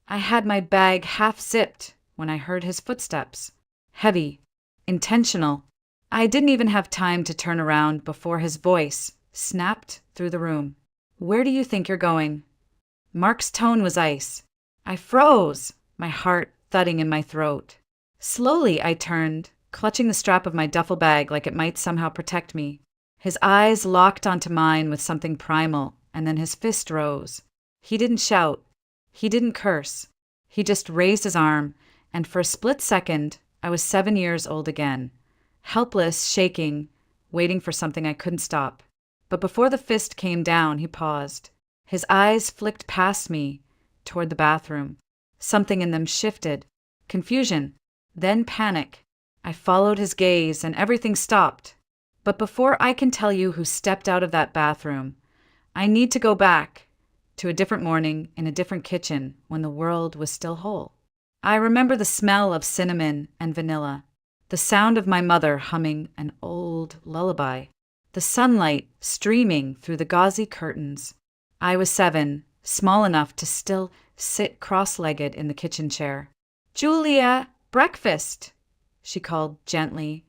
I had my bag half zipped when I heard his footsteps. Heavy, intentional. I didn't even have time to turn around before his voice snapped through the room. "Where do you think you're going?" Mark's tone was ice. I froze, my heart thudding in my throat. Slowly I turned, clutching the strap of my duffel bag like it might somehow protect me. His eyes locked onto mine with something primal, and then his fist rose. He didn't shout. He didn't curse. He just raised his arm, and for a split second, I was 7 years old again. Helpless, shaking, waiting for something I couldn't stop. But before the fist came down, he paused. His eyes flicked past me, toward the bathroom. Something in them shifted. Confusion, then panic. I followed his gaze, and everything stopped. But before I can tell you who stepped out of that bathroom, I need to go back to a different morning in a different kitchen when the world was still whole. I remember the smell of cinnamon and vanilla, the sound of my mother humming an old lullaby, the sunlight streaming through the gauzy curtains. I was 7, small enough to still sit cross-legged in the kitchen chair. "Julia, breakfast," she called gently,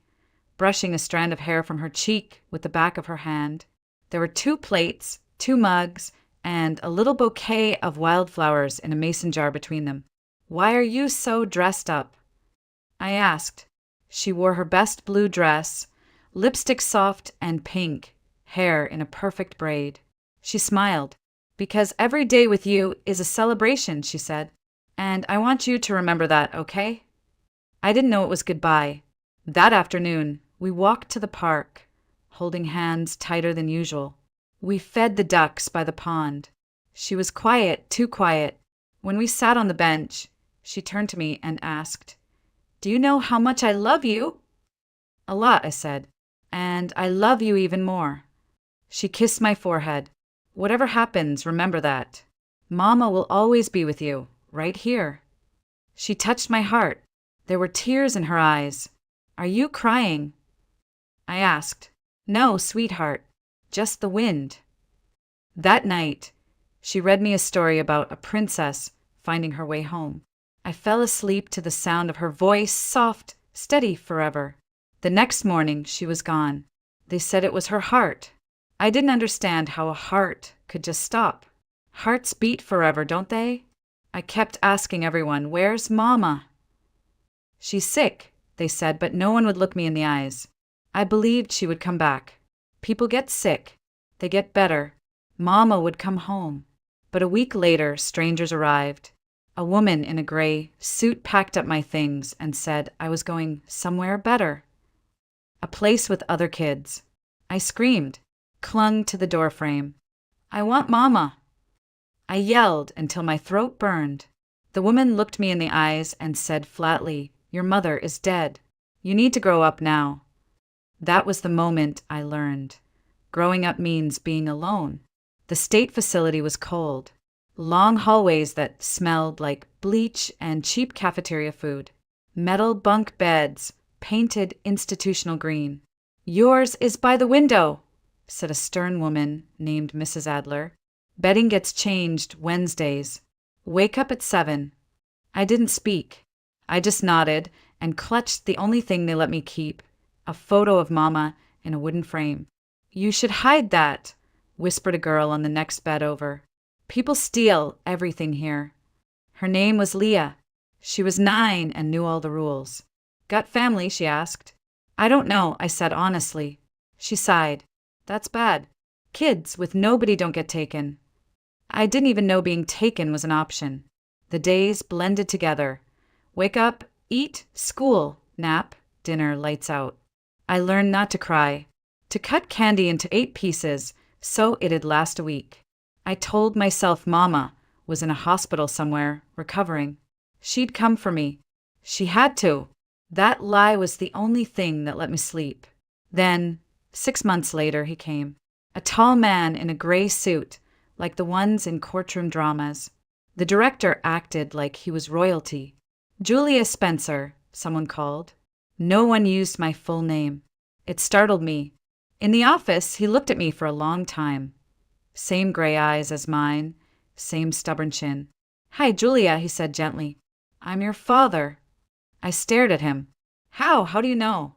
brushing a strand of hair from her cheek with the back of her hand. There were 2 plates, 2 mugs, and a little bouquet of wildflowers in a mason jar between them. "Why are you so dressed up?" I asked. She wore her best blue dress, lipstick soft and pink, hair in a perfect braid. She smiled. "Because every day with you is a celebration," she said. "And I want you to remember that, okay?" I didn't know it was goodbye. That afternoon, we walked to the park, holding hands tighter than usual. We fed the ducks by the pond. She was quiet, too quiet. When we sat on the bench, she turned to me and asked, "Do you know how much I love you?" "A lot," I said. "And I love you even more." She kissed my forehead. "Whatever happens, remember that. Mama will always be with you, right here." She touched my heart. There were tears in her eyes. "Are you crying?" I asked. "No, sweetheart, just the wind." That night, she read me a story about a princess finding her way home. I fell asleep to the sound of her voice, soft, steady forever. The next morning, she was gone. They said it was her heart. I didn't understand how a heart could just stop. Hearts beat forever, don't they? I kept asking everyone, "Where's Mama?" "She's sick," they said, but no one would look me in the eyes. I believed she would come back. People get sick. They get better. Mama would come home. But a week later, strangers arrived. A woman in a gray suit packed up my things and said I was going somewhere better. A place with other kids. I screamed, clung to the doorframe. "I want Mama." I yelled until my throat burned. The woman looked me in the eyes and said flatly, "Your mother is dead. You need to grow up now." That was the moment I learned. Growing up means being alone. The state facility was cold. Long hallways that smelled like bleach and cheap cafeteria food. Metal bunk beds, painted institutional green. "Yours is by the window," said a stern woman named Mrs. Adler. "Bedding gets changed Wednesdays. Wake up at 7. I didn't speak. I just nodded and clutched the only thing they let me keep, a photo of Mama in a wooden frame. "You should hide that," whispered a girl on the next bed over. "People steal everything here." Her name was Leah. She was 9 and knew all the rules. "Got family?" she asked. "I don't know," I said honestly. She sighed. "That's bad. Kids with nobody don't get taken." I didn't even know being taken was an option. The days blended together. Wake up, eat, school, nap, dinner, lights out. I learned not to cry, to cut candy into 8 pieces so it'd last a week. I told myself Mama was in a hospital somewhere, recovering. She'd come for me. She had to. That lie was the only thing that let me sleep. Then, 6 months later, he came. A tall man in a gray suit, like the ones in courtroom dramas. The director acted like he was royalty. "Julia Spencer," someone called. No one used my full name. It startled me. In the office, he looked at me for a long time. Same gray eyes as mine, same stubborn chin. "Hi, Julia," he said gently. "I'm your father." I stared at him. "How? How do you know?"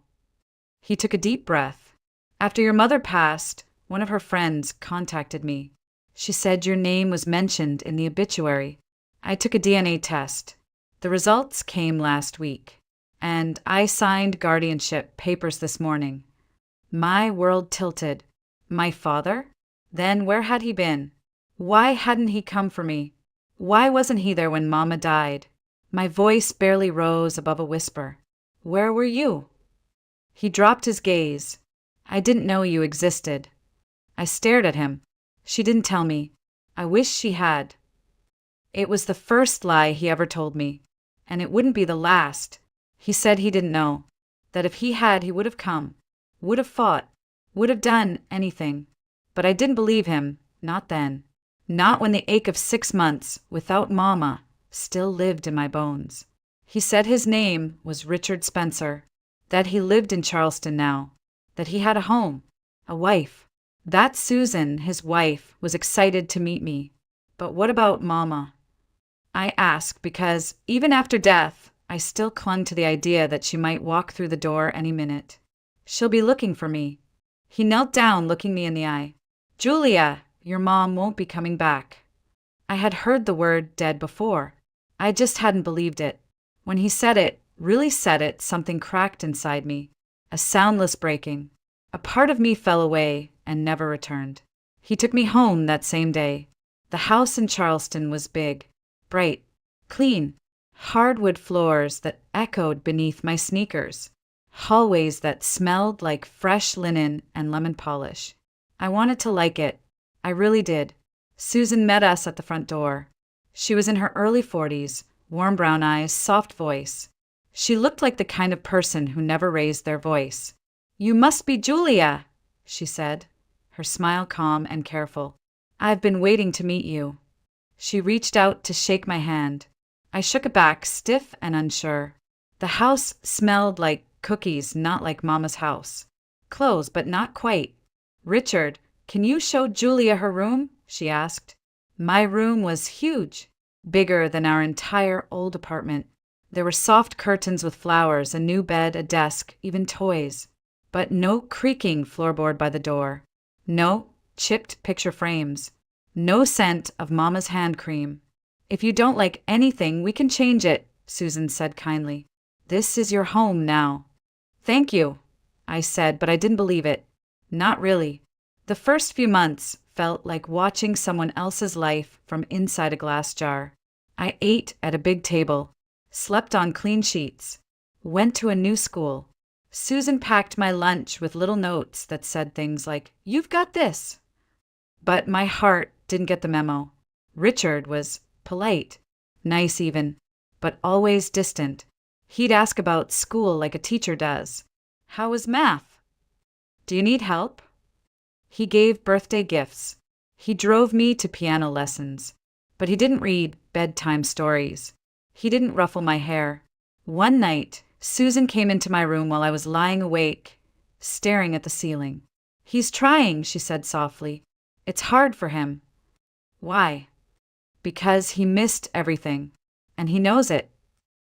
He took a deep breath. "After your mother passed, one of her friends contacted me. She said your name was mentioned in the obituary. I took a DNA test. The results came last week, and I signed guardianship papers this morning." My world tilted. My father? Then where had he been? Why hadn't he come for me? Why wasn't he there when Mama died? My voice barely rose above a whisper. "Where were you?" He dropped his gaze. "I didn't know you existed." I stared at him. "She didn't tell me. I wish she had." It was the first lie he ever told me, and it wouldn't be the last. He said he didn't know, that if he had, he would have come, would have fought, would have done anything. But I didn't believe him, not then. Not when the ache of 6 months, without Mama, still lived in my bones. He said his name was Richard Spencer, that he lived in Charleston now, that he had a home, a wife. That Susan, his wife, was excited to meet me. But what about Mama? I asked because, even after death, I still clung to the idea that she might walk through the door any minute. "She'll be looking for me." He knelt down, looking me in the eye. "Julia, your mom won't be coming back." I had heard the word dead before. I just hadn't believed it. When he said it, really said it, something cracked inside me. A soundless breaking. A part of me fell away and never returned. He took me home that same day. The house in Charleston was big, bright, clean, hardwood floors that echoed beneath my sneakers, hallways that smelled like fresh linen and lemon polish. I wanted to like it. I really did. Susan met us at the front door. She was in her early 40s, warm brown eyes, soft voice. She looked like the kind of person who never raised their voice. "You must be Julia," she said, her smile calm and careful. "I've been waiting to meet you." She reached out to shake my hand. I shook it back, stiff and unsure. The house smelled like cookies, not like Mama's house. Clothes, but not quite. "Richard, can you show Julia her room?" she asked. My room was huge, bigger than our entire old apartment. There were soft curtains with flowers, a new bed, a desk, even toys. But no creaking floorboard by the door. No chipped picture frames. No scent of Mama's hand cream. "If you don't like anything, we can change it," Susan said kindly. "This is your home now." "Thank you," I said, but I didn't believe it. Not really. The first few months felt like watching someone else's life from inside a glass jar. I ate at a big table, slept on clean sheets, went to a new school. Susan packed my lunch with little notes that said things like, "You've got this." But my heart didn't get the memo. Richard was polite, nice even, but always distant. He'd ask about school like a teacher does. "How was math?" "Do you need help?" He gave birthday gifts. He drove me to piano lessons. But he didn't read bedtime stories. He didn't ruffle my hair. One night, Susan came into my room while I was lying awake, staring at the ceiling. "He's trying," she said softly. "It's hard for him." "Why?" "Because he missed everything, and he knows it."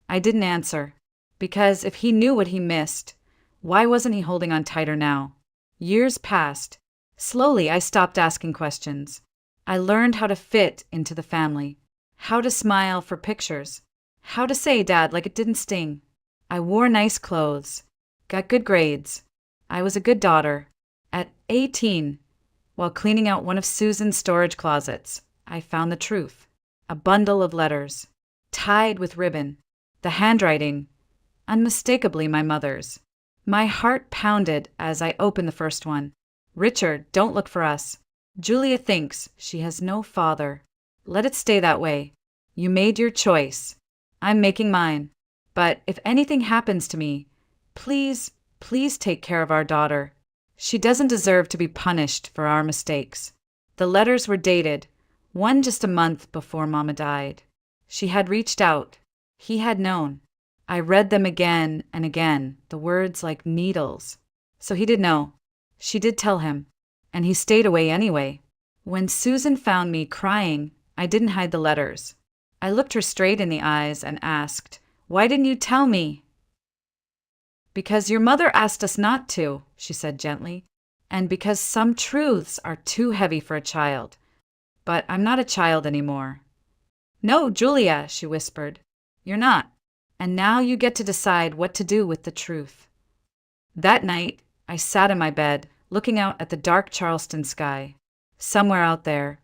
I didn't answer. Because if he knew what he missed, why wasn't he holding on tighter now? Years passed. Slowly, I stopped asking questions. I learned how to fit into the family, how to smile for pictures, how to say Dad like it didn't sting. I wore nice clothes, got good grades. I was a good daughter. At 18, while cleaning out one of Susan's storage closets, I found the truth. A bundle of letters, tied with ribbon, the handwriting, unmistakably my mother's. My heart pounded as I opened the first one. "Richard, don't look for us. Julia thinks she has no father. Let it stay that way. You made your choice. I'm making mine. But if anything happens to me, please, please take care of our daughter. She doesn't deserve to be punished for our mistakes." The letters were dated, one just a month before Mama died. She had reached out. He had known. I read them again and again, the words like needles. So he did know. She did tell him. And he stayed away anyway. When Susan found me crying, I didn't hide the letters. I looked her straight in the eyes and asked, "Why didn't you tell me?" "Because your mother asked us not to," she said gently, "and because some truths are too heavy for a child. But I'm not a child anymore." "No, Julia," she whispered. "You're not. And now you get to decide what to do with the truth." That night, I sat in my bed, looking out at the dark Charleston sky. Somewhere out there,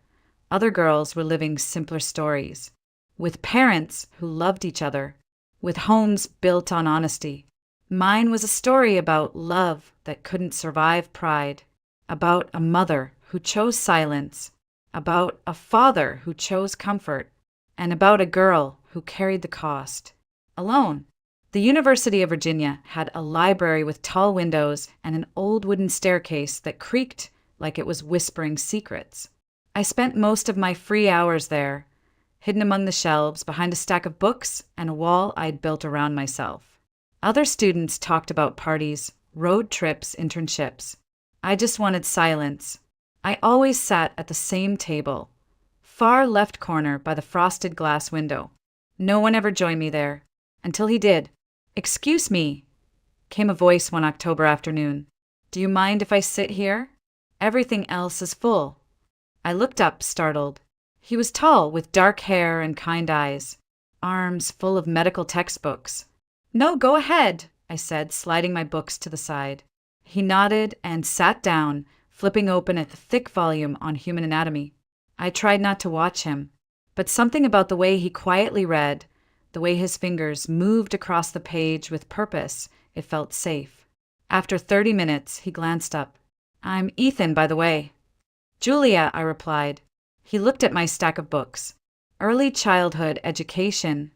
other girls were living simpler stories, with parents who loved each other, with homes built on honesty. Mine was a story about love that couldn't survive pride, about a mother who chose silence, about a father who chose comfort, and about a girl who carried the cost, alone. The University of Virginia had a library with tall windows and an old wooden staircase that creaked like it was whispering secrets. I spent most of my free hours there, hidden among the shelves behind a stack of books and a wall I'd built around myself. Other students talked about parties, road trips, internships. I just wanted silence. I always sat at the same table, far left corner by the frosted glass window. No one ever joined me there, until he did. "Excuse me," came a voice one October afternoon. "Do you mind if I sit here? Everything else is full." I looked up, startled. He was tall, with dark hair and kind eyes, arms full of medical textbooks. "No, go ahead," I said, sliding my books to the side. He nodded and sat down, flipping open a thick volume on human anatomy. I tried not to watch him, but something about the way he quietly read, the way his fingers moved across the page with purpose, it felt safe. After 30 minutes, he glanced up. "I'm Ethan, by the way." "Julia," I replied. He looked at my stack of books. "Early childhood education."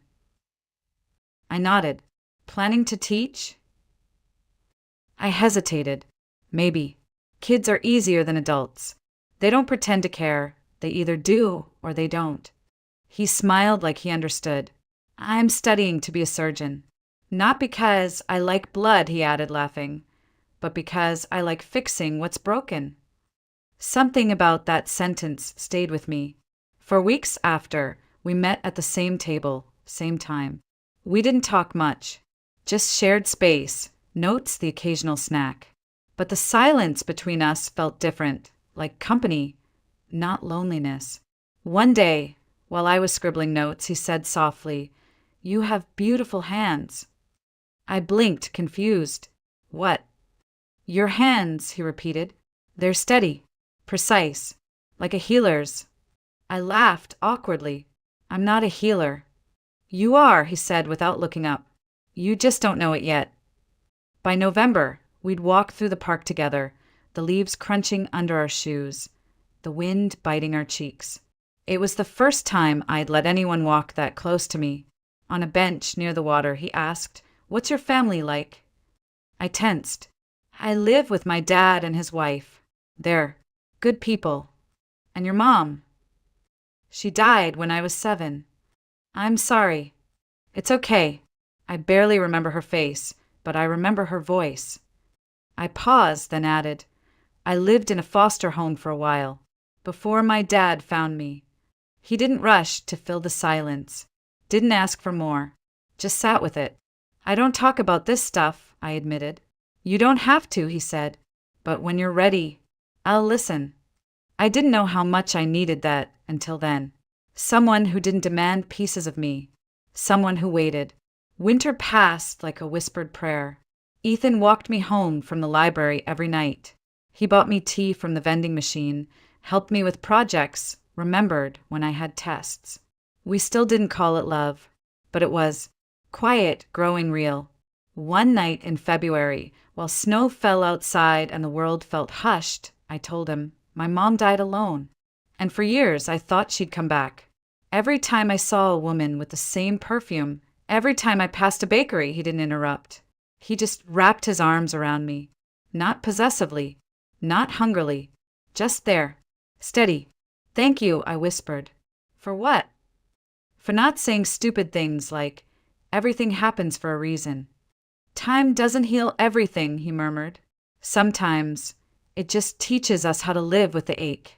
I nodded. "Planning to teach?" I hesitated. Maybe. Kids are easier than adults. They don't pretend to care. They either do or they don't. He smiled like he understood. "I'm studying to be a surgeon. Not because I like blood," he added, laughing, "but because I like fixing what's broken." Something about that sentence stayed with me. For weeks after, we met at the same table, same time. We didn't talk much, just shared space, notes, the occasional snack. But the silence between us felt different, like company, not loneliness. One day, while I was scribbling notes, he said softly, "You have beautiful hands." I blinked, confused. "What?" "Your hands," he repeated. "They're steady, precise, like a healer's." I laughed awkwardly. "I'm not a healer." "You are," he said without looking up. "You just don't know it yet." By November, we'd walk through the park together, the leaves crunching under our shoes, the wind biting our cheeks. It was the first time I'd let anyone walk that close to me. On a bench near the water, he asked, "What's your family like?" I tensed. "I live with my dad and his wife. They're good people." "And your mom?" "She died when I was 7. "I'm sorry." "It's okay." I barely remember her face, but I remember her voice. I paused, then added, "I lived in a foster home for a while, before my dad found me." He didn't rush to fill the silence, didn't ask for more, just sat with it. "I don't talk about this stuff," I admitted. "You don't have to," he said, "but when you're ready, I'll listen." I didn't know how much I needed that until then. Someone who didn't demand pieces of me, someone who waited. Winter passed like a whispered prayer. Ethan walked me home from the library every night. He bought me tea from the vending machine, helped me with projects, remembered when I had tests. We still didn't call it love, but it was quiet, growing real. One night in February, while snow fell outside and the world felt hushed, I told him, "My mom died alone." And for years I thought she'd come back. Every time I saw a woman with the same perfume, every time I passed a bakery, he didn't interrupt. He just wrapped his arms around me. Not possessively, not hungrily, just there, steady. "Thank you," I whispered. "For what?" "For not saying stupid things like, 'Everything happens for a reason.'" "Time doesn't heal everything," he murmured. "Sometimes it just teaches us how to live with the ache."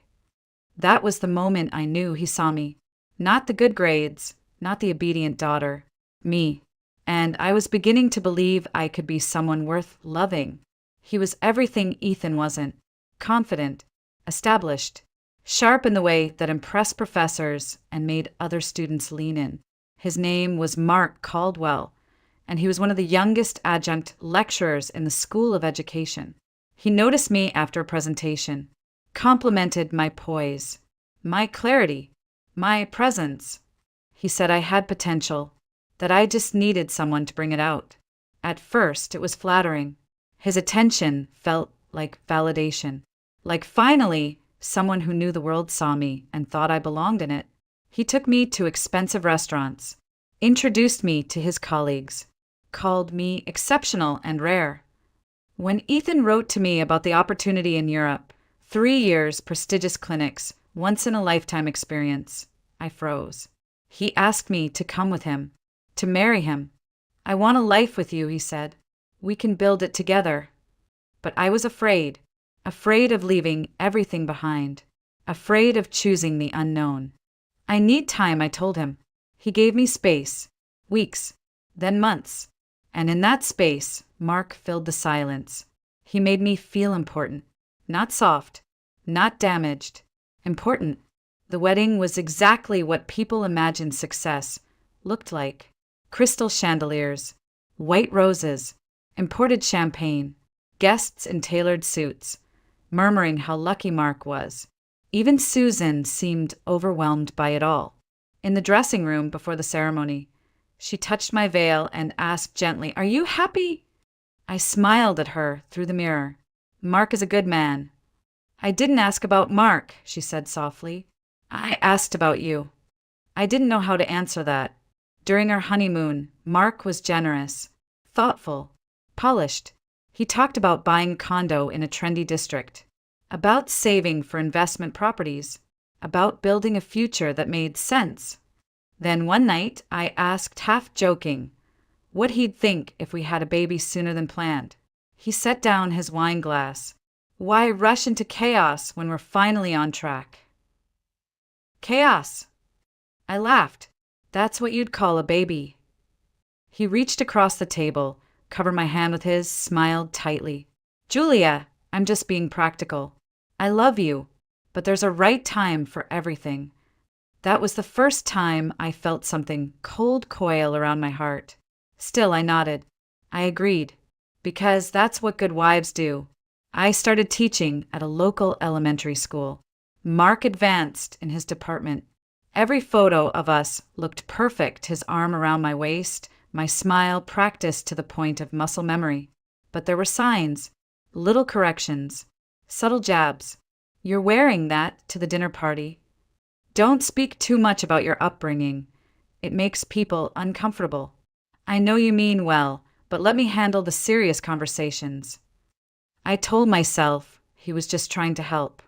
That was the moment I knew he saw me. Not the good grades, not the obedient daughter. Me. And I was beginning to believe I could be someone worth loving. He was everything Ethan wasn't. Confident, established, sharp in the way that impressed professors and made other students lean in. His name was Mark Caldwell, and he was one of the youngest adjunct lecturers in the School of Education. He noticed me after a presentation, complimented my poise, my clarity, my presence. He said I had potential, that I just needed someone to bring it out. At first, it was flattering. His attention felt like validation, like finally someone who knew the world saw me and thought I belonged in it. He took me to expensive restaurants, introduced me to his colleagues, called me exceptional and rare. When Ethan wrote to me about the opportunity in Europe, 3 years, prestigious clinics, once-in-a-lifetime experience, I froze. He asked me to come with him, to marry him. I want a life with you, he said. We can build it together. But I was afraid of leaving everything behind, afraid of choosing the unknown. I need time, I told him. He gave me space, weeks, then months. And in that space, Mark filled the silence. He made me feel important, not soft, not damaged, important. The wedding was exactly what people imagine success looked like. Crystal chandeliers, white roses, imported champagne, guests in tailored suits, murmuring how lucky Mark was. Even Susan seemed overwhelmed by it all. In the dressing room before the ceremony, she touched my veil and asked gently, "Are you happy?" I smiled at her through the mirror. "Mark is a good man." "I didn't ask about Mark," she said softly. "I asked about you." I didn't know how to answer that. During our honeymoon, Mark was generous, thoughtful, polished. He talked about buying a condo in a trendy district, about saving for investment properties, about building a future that made sense. Then one night, I asked, half joking, what he'd think if we had a baby sooner than planned. He set down his wine glass. "Why rush into chaos when we're finally on track?" "Chaos." I laughed. "That's what you'd call a baby." He reached across the table, covered my hand with his, smiled tightly. "Julia, I'm just being practical. I love you, but there's a right time for everything." That was the first time I felt something cold coil around my heart. Still, I nodded. I agreed, because that's what good wives do. I started teaching at a local elementary school. Mark advanced in his department. Every photo of us looked perfect, his arm around my waist, my smile practiced to the point of muscle memory. But there were signs, little corrections, subtle jabs. "You're wearing that to the dinner party. Don't speak too much about your upbringing. It makes people uncomfortable. I know you mean well, but let me handle the serious conversations." I told myself he was just trying to help,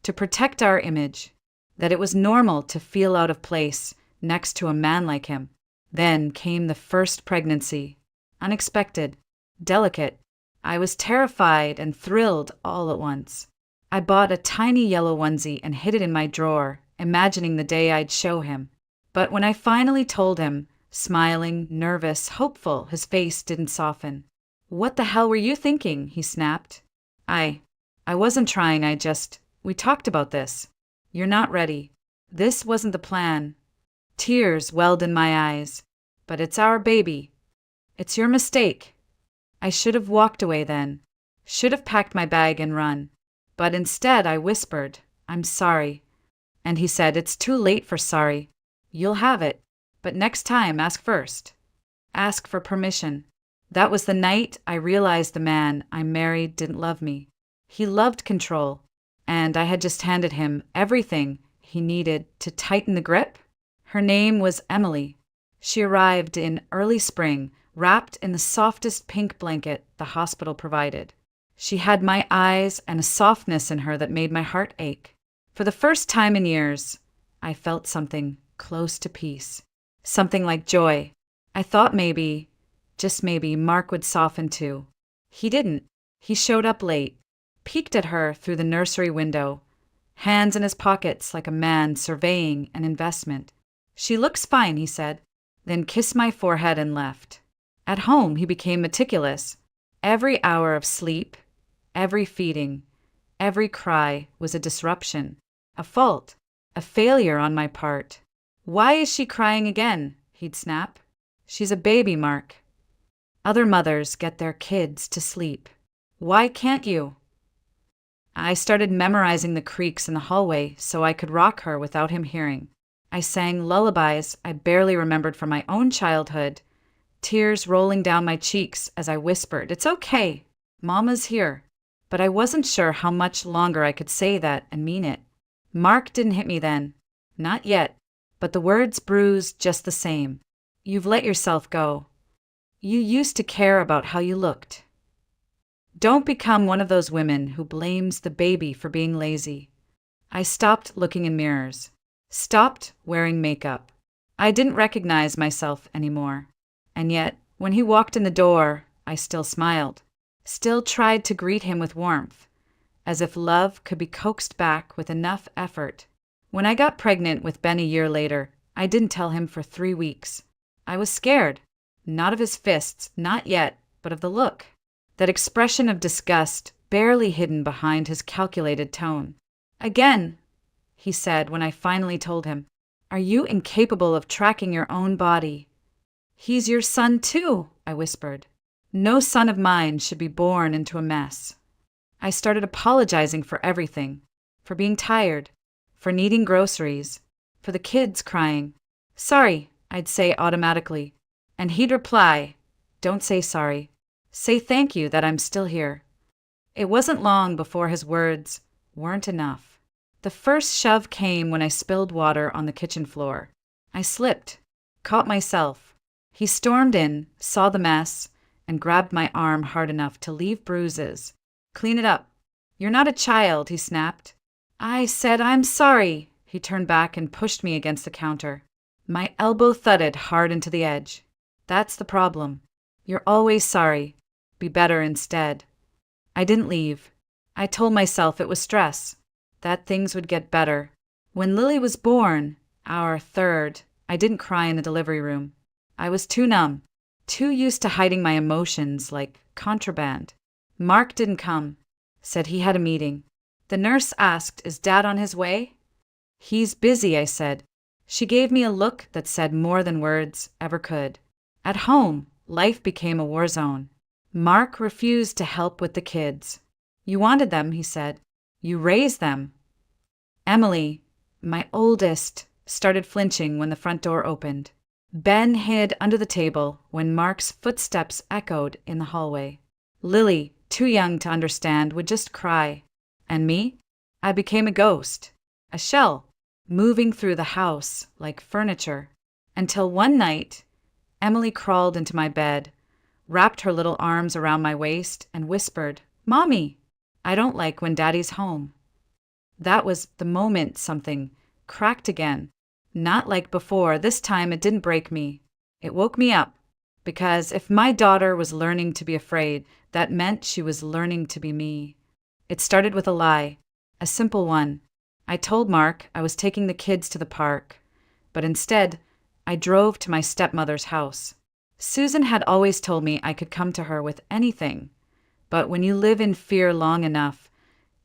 to protect our image, that it was normal to feel out of place next to a man like him. Then came the first pregnancy. Unexpected, delicate. I was terrified and thrilled all at once. I bought a tiny yellow onesie and hid it in my drawer, imagining the day I'd show him. But when I finally told him, smiling, nervous, hopeful, his face didn't soften. "What the hell were you thinking?" he snapped. I wasn't trying, we talked about this. You're not ready. This wasn't the plan." Tears welled in my eyes. "But it's our baby. It's your mistake." I should have walked away then. Should have packed my bag and run. But instead I whispered, "I'm sorry." And he said, "It's too late for sorry. You'll have it. But next time, ask first. Ask for permission." That was the night I realized the man I married didn't love me. He loved control, and I had just handed him everything he needed to tighten the grip. Her name was Emily. She arrived in early spring, wrapped in the softest pink blanket the hospital provided. She had my eyes and a softness in her that made my heart ache. For the first time in years, I felt something close to peace, something like joy. I thought maybe, just maybe, Mark would soften too. He didn't. He showed up late, peeked at her through the nursery window, hands in his pockets like a man surveying an investment. She looks fine, he said, then kissed my forehead and left. At home, he became meticulous. Every hour of sleep, every feeding, every cry was a disruption, a fault, a failure on my part. Why is she crying again? He'd snap. She's a baby, Mark. Other mothers get their kids to sleep. Why can't you? I started memorizing the creaks in the hallway so I could rock her without him hearing. I sang lullabies I barely remembered from my own childhood, tears rolling down my cheeks as I whispered, "It's okay, Mama's here." But I wasn't sure how much longer I could say that and mean it. Mark didn't hit me then. Not yet, but the words bruised just the same. You've let yourself go. You used to care about how you looked. Don't become one of those women who blames the baby for being lazy. I stopped looking in mirrors. Stopped wearing makeup. I didn't recognize myself anymore. And yet, when he walked in the door, I still smiled. Still tried to greet him with warmth, as if love could be coaxed back with enough effort. When I got pregnant with Ben a year later, I didn't tell him for 3 weeks. I was scared. Not of his fists, not yet, but of the look. That expression of disgust barely hidden behind his calculated tone. "Again," he said when I finally told him, "are you incapable of tracking your own body?" "He's your son too," I whispered. "No son of mine should be born into a mess." I started apologizing for everything. For being tired. For needing groceries. For the kids crying. "Sorry," I'd say automatically. And he'd reply, "Don't say sorry. Say thank you that I'm still here." It wasn't long before his words weren't enough. The first shove came when I spilled water on the kitchen floor. I slipped, caught myself. He stormed in, saw the mess, and grabbed my arm hard enough to leave bruises. "Clean it up. You're not a child," he snapped. I said, "I'm sorry." He turned back and pushed me against the counter. My elbow thudded hard into the edge. "That's the problem. You're always sorry. Be better instead." I didn't leave. I told myself it was stress, that things would get better. When Lily was born, our third, I didn't cry in the delivery room. I was too numb, too used to hiding my emotions like contraband. Mark didn't come, said he had a meeting. The nurse asked, "Is Dad on his way?" "He's busy," I said. She gave me a look that said more than words ever could. At home, life became a war zone. Mark refused to help with the kids. "You wanted them," he said. "You raised them." Emily, my oldest, started flinching when the front door opened. Ben hid under the table when Mark's footsteps echoed in the hallway. Lily, too young to understand, would just cry. And me? I became a ghost, a shell, moving through the house like furniture. Until one night, Emily crawled into my bed, wrapped her little arms around my waist, and whispered, "Mommy, I don't like when Daddy's home." That was the moment something cracked again. Not like before, this time it didn't break me. It woke me up. Because if my daughter was learning to be afraid, that meant she was learning to be me. It started with a lie, a simple one. I told Mark I was taking the kids to the park, but instead, I drove to my stepmother's house. Susan had always told me I could come to her with anything, but when you live in fear long enough,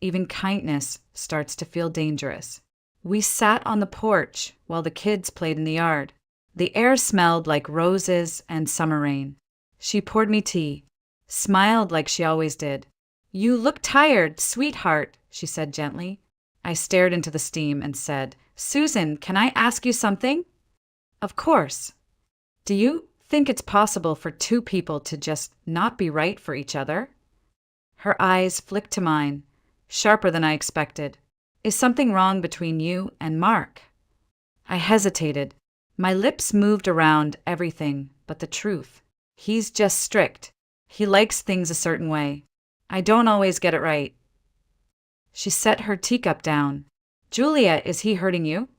even kindness starts to feel dangerous. We sat on the porch while the kids played in the yard. The air smelled like roses and summer rain. She poured me tea, smiled like she always did. "You look tired, sweetheart," she said gently. I stared into the steam and said, "Susan, can I ask you something?" "Of course." "Do you think it's possible for two people to just not be right for each other?" Her eyes flicked to mine, sharper than I expected. "Is something wrong between you and Mark?" I hesitated. My lips moved around everything but the truth. He's just strict. He likes things a certain way. I don't always get it right. She set her teacup down. "Julia, is he hurting you?"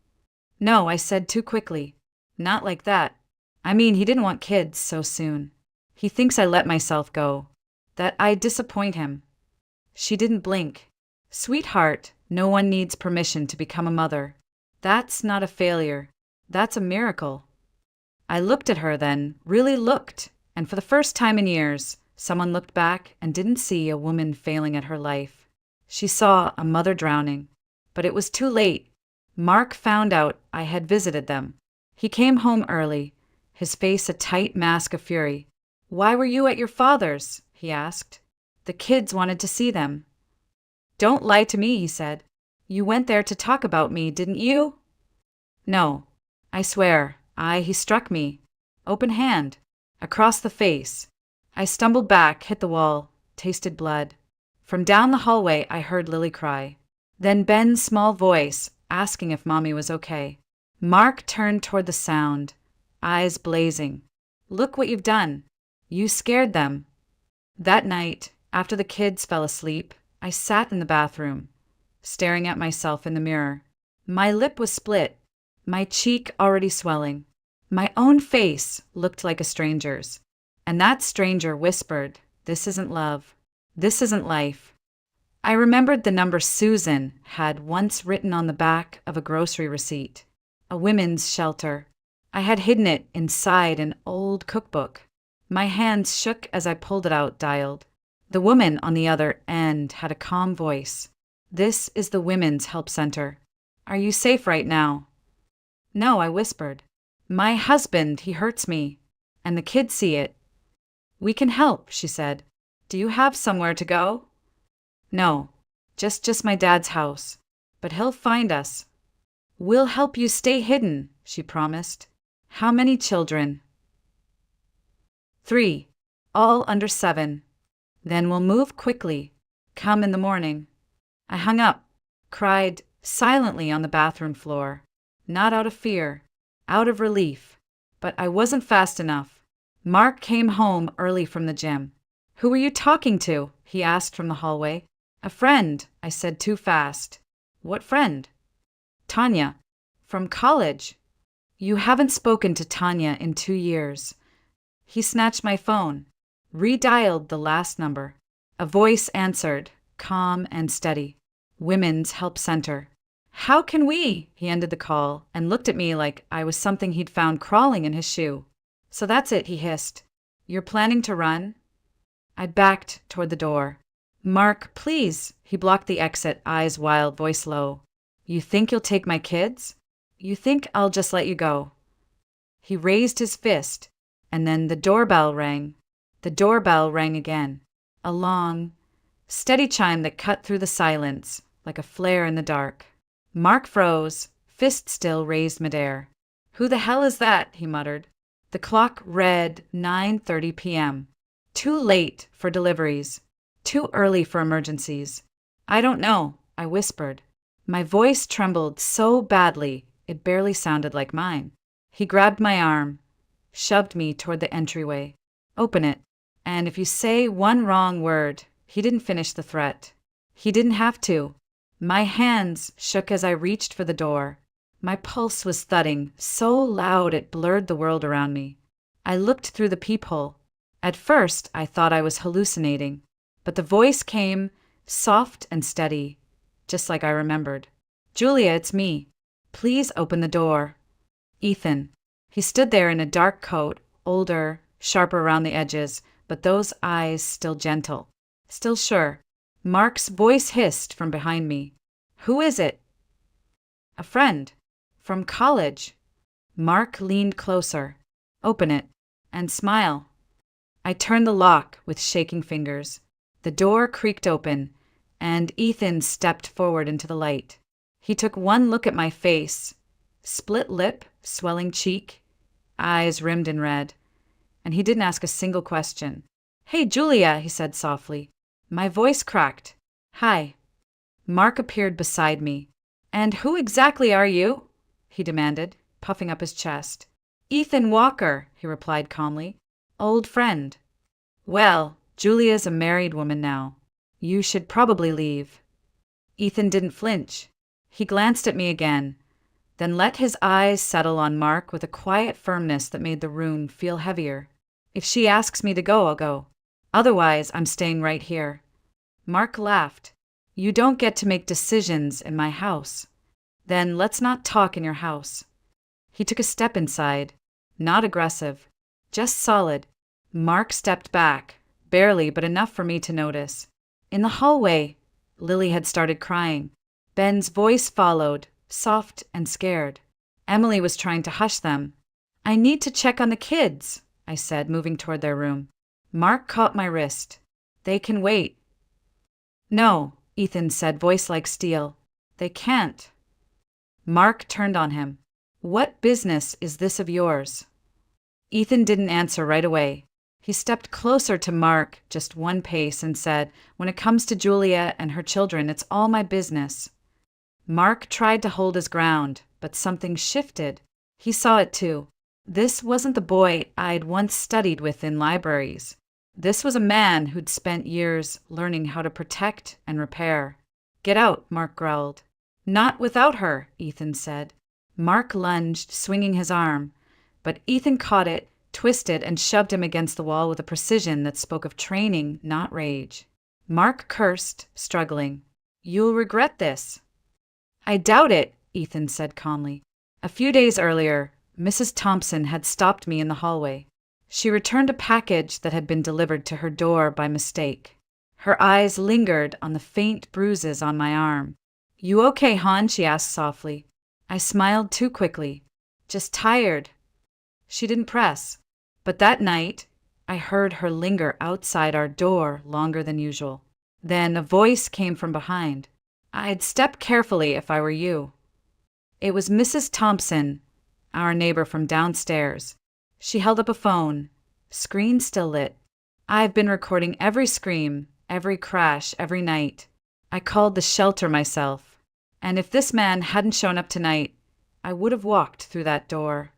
"No," I said too quickly. "Not like that. I mean, he didn't want kids so soon. He thinks I let myself go, that I disappoint him." She didn't blink. "Sweetheart, no one needs permission to become a mother. That's not a failure. That's a miracle. I looked at her then, really looked, and for the first time in years, someone looked back and didn't see a woman failing at her life. She saw a mother drowning. But it was too late. Mark found out I had visited them. He came home early, his face a tight mask of fury. "Why were you at your father's?" he asked. "The kids wanted to see them." "Don't lie to me," he said. "You went there to talk about me, didn't you?" "No. I swear. He struck me. Open hand. Across the face. I stumbled back, hit the wall, tasted blood. From down the hallway, I heard Lily cry. Then Ben's small voice, asking if Mommy was okay. Mark turned toward the sound, eyes blazing. "Look what you've done. You scared them." That night, after the kids fell asleep, I sat in the bathroom, staring at myself in the mirror. My lip was split, my cheek already swelling. My own face looked like a stranger's. And that stranger whispered, "This isn't love. This isn't life." I remembered the number Susan had once written on the back of a grocery receipt. A women's shelter. I had hidden it inside an old cookbook. My hands shook as I pulled it out, dialed. The woman on the other end had a calm voice. "This is the Women's Help Center. Are you safe right now?" "No," I whispered. "My husband, he hurts me. And the kids see it." "We can help," she said. "Do you have somewhere to go?" "No, just my dad's house. But he'll find us." "We'll help you stay hidden," she promised. "How many children?" 3, all under 7. "Then we'll move quickly. Come in the morning." I hung up, cried silently on the bathroom floor. Not out of fear, out of relief. But I wasn't fast enough. Mark came home early from the gym. "Who were you talking to?" he asked from the hallway. "A friend," I said too fast. "What friend?" "Tanya. From college." "You haven't spoken to Tanya in 2 years." He snatched my phone, redialed the last number. A voice answered, calm and steady. "Women's Help Center." "How can we?" He ended the call and looked at me like I was something he'd found crawling in his shoe. "So that's it," he hissed. "You're planning to run?" I backed toward the door. "Mark, please." He blocked the exit, eyes wild, voice low. "You think you'll take my kids? You think I'll just let you go?" He raised his fist, and then the doorbell rang. The doorbell rang again. A long, steady chime that cut through the silence, like a flare in the dark. Mark froze, fist still raised midair. "Who the hell is that?" he muttered. The clock read 9:30 p.m. Too late for deliveries. Too early for emergencies. "I don't know," I whispered. My voice trembled so badly it barely sounded like mine. He grabbed my arm, shoved me toward the entryway. "Open it. And if you say one wrong word," he didn't finish the threat. He didn't have to. My hands shook as I reached for the door. My pulse was thudding so loud it blurred the world around me. I looked through the peephole. At first, I thought I was hallucinating. But the voice came, soft and steady, just like I remembered. "Julia, it's me. Please open the door." Ethan. He stood there in a dark coat, older, sharper around the edges, but those eyes still gentle, still sure. Mark's voice hissed from behind me. "Who is it?" "A friend. From college." Mark leaned closer. "Open it. And smile." I turned the lock with shaking fingers. The door creaked open, and Ethan stepped forward into the light. He took one look at my face, split lip, swelling cheek, eyes rimmed in red, and he didn't ask a single question. "Hey, Julia," he said softly. My voice cracked. "Hi." Mark appeared beside me. "And who exactly are you?" he demanded, puffing up his chest. "Ethan Walker," he replied calmly. "Old friend." "Well, Julia's a married woman now. You should probably leave." Ethan didn't flinch. He glanced at me again, then let his eyes settle on Mark with a quiet firmness that made the room feel heavier. "If she asks me to go, I'll go. Otherwise, I'm staying right here." Mark laughed. "You don't get to make decisions in my house." "Then let's not talk in your house." He took a step inside. Not aggressive, just solid. Mark stepped back, barely, but enough for me to notice. In the hallway, Lily had started crying. Ben's voice followed, soft and scared. Emily was trying to hush them. "I need to check on the kids," I said, moving toward their room. Mark caught my wrist. "They can wait." "No," Ethan said, voice like steel. "They can't." Mark turned on him. "What business is this of yours?" Ethan didn't answer right away. He stepped closer to Mark, just one pace, and said, "When it comes to Julia and her children, it's all my business." Mark tried to hold his ground, but something shifted. He saw it too. This wasn't the boy I'd once studied with in libraries. This was a man who'd spent years learning how to protect and repair. "Get out," Mark growled. "Not without her," Ethan said. Mark lunged, swinging his arm, but Ethan caught it, twisted, and shoved him against the wall with a precision that spoke of training, not rage. Mark cursed, struggling. "You'll regret this." "I doubt it," Ethan said calmly. A few days earlier, Mrs. Thompson had stopped me in the hallway. She returned a package that had been delivered to her door by mistake. Her eyes lingered on the faint bruises on my arm. "You okay, hon?" she asked softly. I smiled too quickly. "Just tired." She didn't press. But that night, I heard her linger outside our door longer than usual. Then a voice came from behind. "I'd step carefully if I were you." It was Mrs. Thompson, our neighbor from downstairs. She held up a phone, screen still lit. "I've been recording every scream, every crash, every night. I called the shelter myself. And if this man hadn't shown up tonight, I would have walked through that door."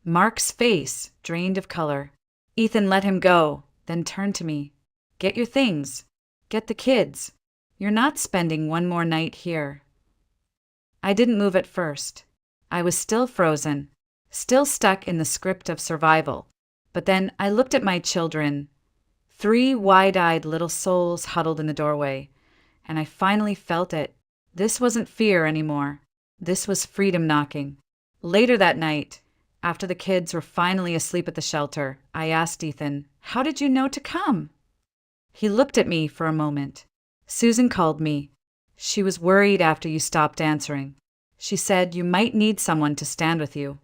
Mark's face drained of color. Ethan let him go, then turned to me. "Get your things. Get the kids. You're not spending one more night here." I didn't move at first. I was still frozen, still stuck in the script of survival. But then I looked at my children, 3 wide-eyed little souls huddled in the doorway, and I finally felt it. This wasn't fear anymore. This was freedom knocking. Later that night, after the kids were finally asleep at the shelter, I asked Ethan, "How did you know to come?" He looked at me for a moment. "Susan called me. She was worried after you stopped answering. She said you might need someone to stand with you."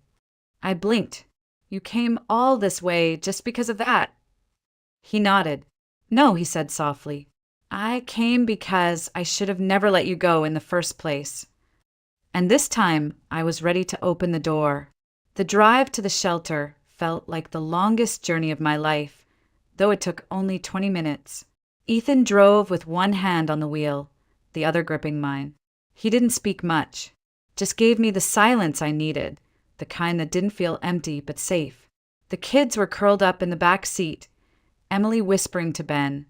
I blinked. "You came all this way just because of that?" He nodded. "No," he said softly. "I came because I should have never let you go in the first place." And this time, I was ready to open the door. The drive to the shelter felt like the longest journey of my life, though it took only 20 minutes. Ethan drove with one hand on the wheel, the other gripping mine. He didn't speak much, just gave me the silence I needed, the kind that didn't feel empty but safe. The kids were curled up in the back seat, Emily whispering to Ben,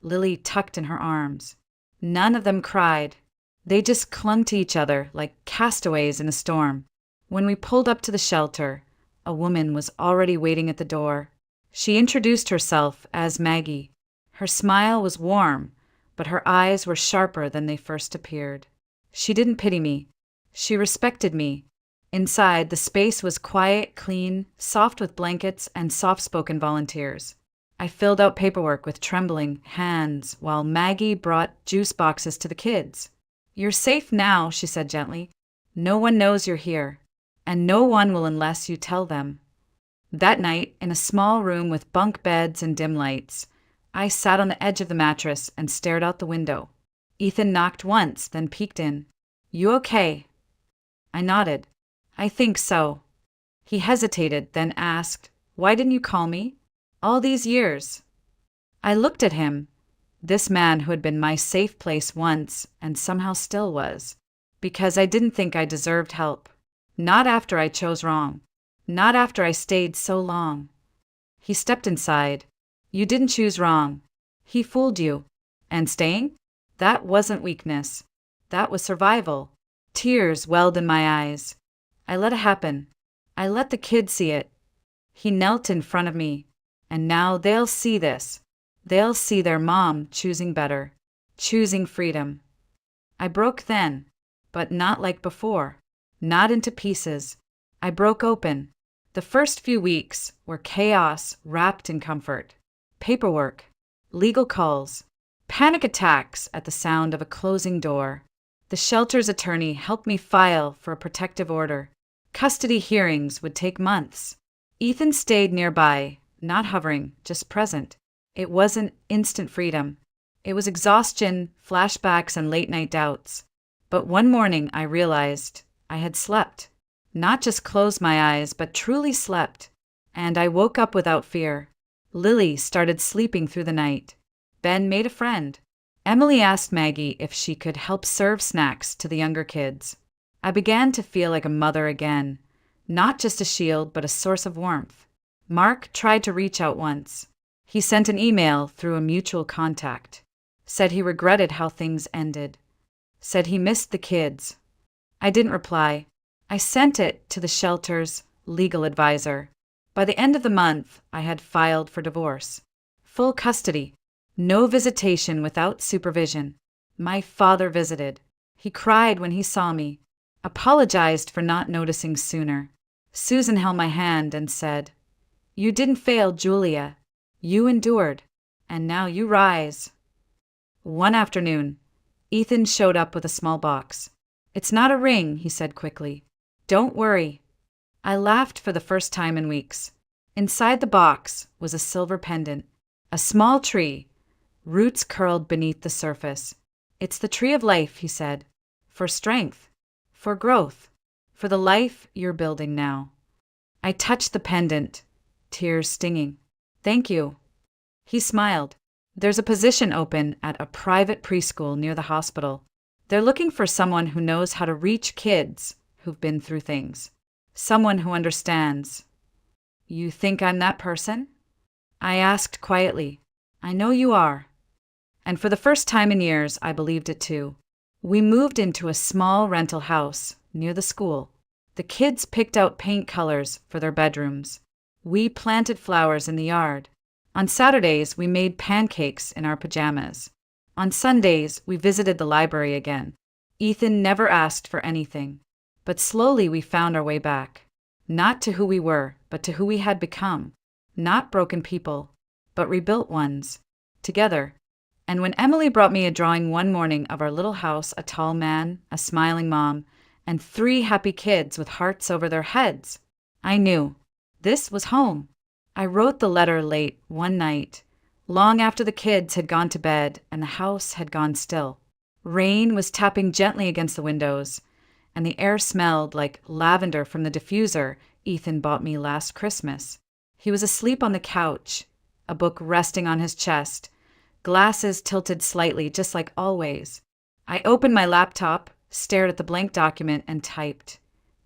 Lily tucked in her arms. None of them cried. They just clung to each other like castaways in a storm. When we pulled up to the shelter, a woman was already waiting at the door. She introduced herself as Maggie. Her smile was warm, but her eyes were sharper than they first appeared. She didn't pity me. She respected me. Inside, the space was quiet, clean, soft with blankets and soft-spoken volunteers. I filled out paperwork with trembling hands while Maggie brought juice boxes to the kids. "You're safe now," she said gently. "No one knows you're here, and no one will unless you tell them." That night, in a small room with bunk beds and dim lights, I sat on the edge of the mattress and stared out the window. Ethan knocked once, then peeked in. "You okay?" I nodded. "I think so." He hesitated, then asked, "Why didn't you call me? All these years." I looked at him, this man who had been my safe place once and somehow still was, because I didn't think I deserved help. Not after I chose wrong. Not after I stayed so long. He stepped inside. "You didn't choose wrong. He fooled you. And staying? That wasn't weakness. That was survival." Tears welled in my eyes. I let it happen. I let the kids see it. He knelt in front of me. And now they'll see this. They'll see their mom choosing better, choosing freedom. I broke then, but not like before. Not into pieces. I broke open. The first few weeks were chaos wrapped in comfort. Paperwork, legal calls, panic attacks at the sound of a closing door. The shelter's attorney helped me file for a protective order. Custody hearings would take months. Ethan stayed nearby, not hovering, just present. It wasn't instant freedom. It was exhaustion, flashbacks, and late-night doubts. But one morning I realized I had slept. Not just closed my eyes, but truly slept. And I woke up without fear. Lily started sleeping through the night. Ben made a friend. Emily asked Maggie if she could help serve snacks to the younger kids. I began to feel like a mother again. Not just a shield, but a source of warmth. Mark tried to reach out once. He sent an email through a mutual contact. Said he regretted how things ended. Said he missed the kids. I didn't reply. I sent it to the shelter's legal advisor. By the end of the month, I had filed for divorce. Full custody. No visitation without supervision. My father visited. He cried when he saw me. Apologized for not noticing sooner. Susan held my hand and said, "You didn't fail, Julia. You endured. And now you rise." One afternoon, Ethan showed up with a small box. "It's not a ring," he said quickly. "Don't worry." I laughed for the first time in weeks. Inside the box was a silver pendant. A small tree. Roots curled beneath the surface. "It's the tree of life," he said. "For strength. For growth. For the life you're building now." I touched the pendant, tears stinging. "Thank you." He smiled. "There's a position open at a private preschool near the hospital. They're looking for someone who knows how to reach kids who've been through things. Someone who understands." "You think I'm that person?" I asked quietly. "I know you are." And for the first time in years, I believed it too. We moved into a small rental house near the school. The kids picked out paint colors for their bedrooms. We planted flowers in the yard. On Saturdays, we made pancakes in our pajamas. On Sundays, we visited the library again. Ethan never asked for anything. But slowly we found our way back. Not to who we were, but to who we had become. Not broken people, but rebuilt ones. Together. And when Emily brought me a drawing one morning of our little house, a tall man, a smiling mom, and 3 happy kids with hearts over their heads, I knew. This was home. I wrote the letter late one night, long after the kids had gone to bed and the house had gone still. Rain was tapping gently against the windows, and the air smelled like lavender from the diffuser Ethan bought me last Christmas. He was asleep on the couch, a book resting on his chest, glasses tilted slightly, just like always. I opened my laptop, stared at the blank document, and typed.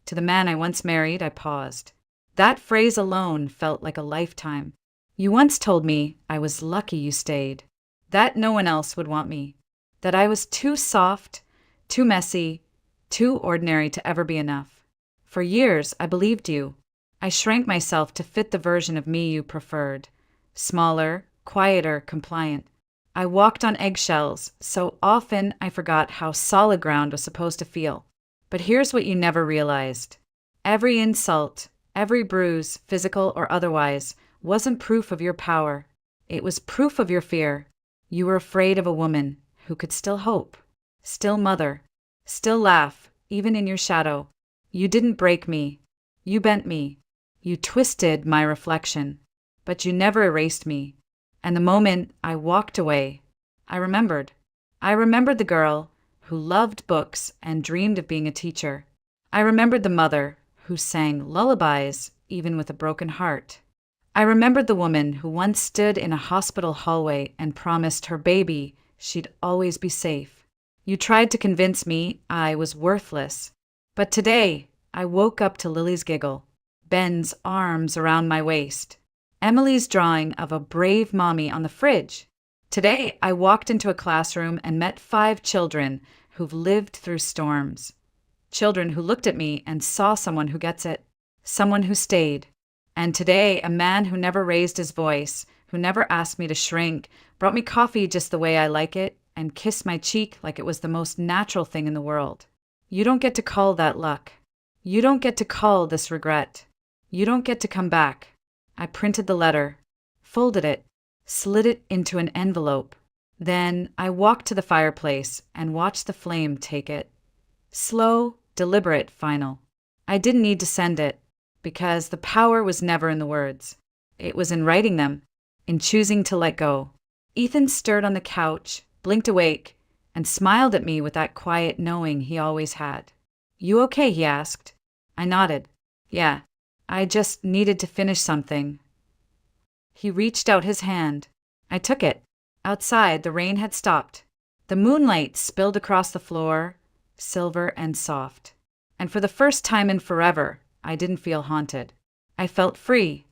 To the man I once married, I paused. That phrase alone felt like a lifetime. "You once told me I was lucky you stayed, that no one else would want me, that I was too soft, too messy, too ordinary to ever be enough. For years, I believed you. I shrank myself to fit the version of me you preferred. Smaller, quieter, compliant. I walked on eggshells, so often I forgot how solid ground was supposed to feel. But here's what you never realized. Every insult, every bruise, physical or otherwise, wasn't proof of your power. It was proof of your fear. You were afraid of a woman who could still hope, still mother, still laugh, even in your shadow. You didn't break me. You bent me. You twisted my reflection. But you never erased me. And the moment I walked away, I remembered. I remembered the girl who loved books and dreamed of being a teacher. I remembered the mother who sang lullabies even with a broken heart. I remembered the woman who once stood in a hospital hallway and promised her baby she'd always be safe. You tried to convince me I was worthless. But today, I woke up to Lily's giggle, Ben's arms around my waist, Emily's drawing of a brave mommy on the fridge. Today, I walked into a classroom and met 5 children who've lived through storms. Children who looked at me and saw someone who gets it, someone who stayed. And today, a man who never raised his voice, who never asked me to shrink, brought me coffee just the way I like it, and kissed my cheek like it was the most natural thing in the world. You don't get to call that luck. You don't get to call this regret. You don't get to come back. I printed the letter, folded it, slid it into an envelope. Then I walked to the fireplace and watched the flame take it. Slow, deliberate, final. I didn't need to send it, because the power was never in the words. It was in writing them, in choosing to let go. Ethan stirred on the couch, blinked awake, and smiled at me with that quiet knowing he always had. You okay? He asked. I nodded. Yeah, I just needed to finish something. He reached out his hand. I took it. Outside, the rain had stopped. The moonlight spilled across the floor, silver and soft. And for the first time in forever, I didn't feel haunted. I felt free.